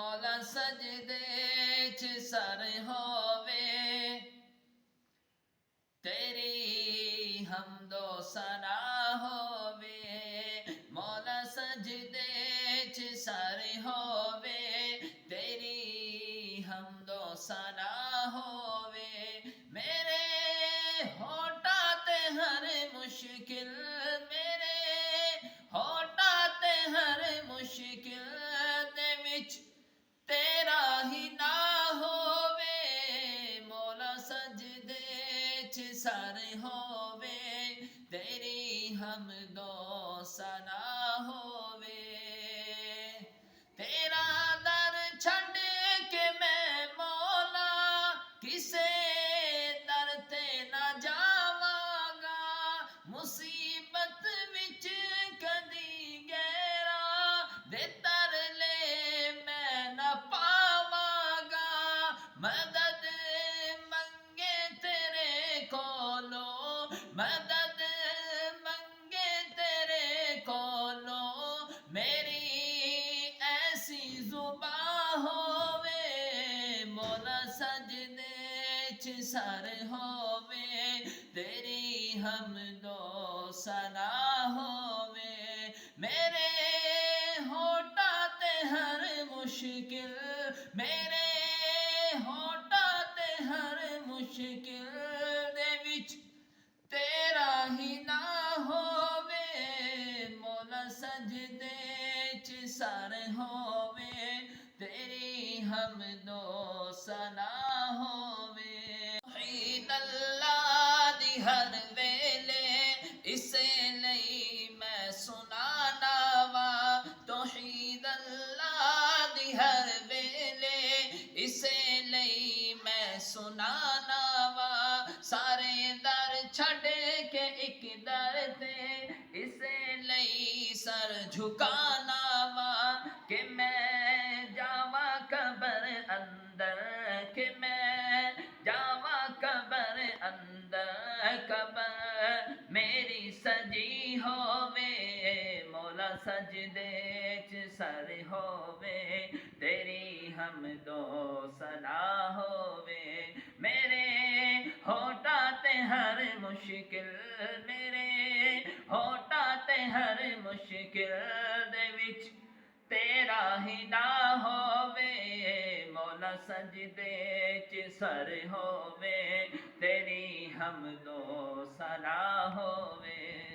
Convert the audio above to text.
मौला सजदे च सर होवे, तेरी हमदो सना होवे। मौला सजदे च सर होवे, तेरी हमदो सना होवे। मेरे होठा ते हर मुश्किल, मेरे होठा ते हर मुश्किल दे विच तेरा ही ना होवे। मौला सजदे च सर होवे, तेरी हमदो सना होवे। तेरा दर छड़ के मैं मौला किसे दर ते ना जावांगा। मुसीबत विच कदी गैरा दे तरले मैं ना पावांगा। मदद मंगे तेरे कोलो, मदद मंगे तेरे कोलो, मेरी ऐसी जुबां होवे। मौला सजदे च सर होवे, तेरी हमदो सना होवे। मेरे होठा ते हर मुश्किल, मेरे होठा ते हर मुश्किल दे विच तेरा ही ना होवे। मौला सजदे च सर होवे, तेरी हमदो सना होवे। तौहीद अल्लाह दी हर वेले इसे लई मैं सुनाना वा। तौहीद अल्लाह दी हर वेले इसे लई मैं सुनाना वा। सारे दर छड़ के एक दर ते इसे लई सर झुकाना वा। कि मैं जावा कबर अंदर, कि मैं जावा कबर अंदर, कबर मेरी सजी होवे। मौला सजदे च सर होवे, तेरी हमदो सना होवे। मेरे होठा ते हर मुश्किल, मेरे होठा ते हर मुश्किल दे विच तेरा ही ना होवे। मौला सजदे च सर होवे, तेरी हमदो सना होवे।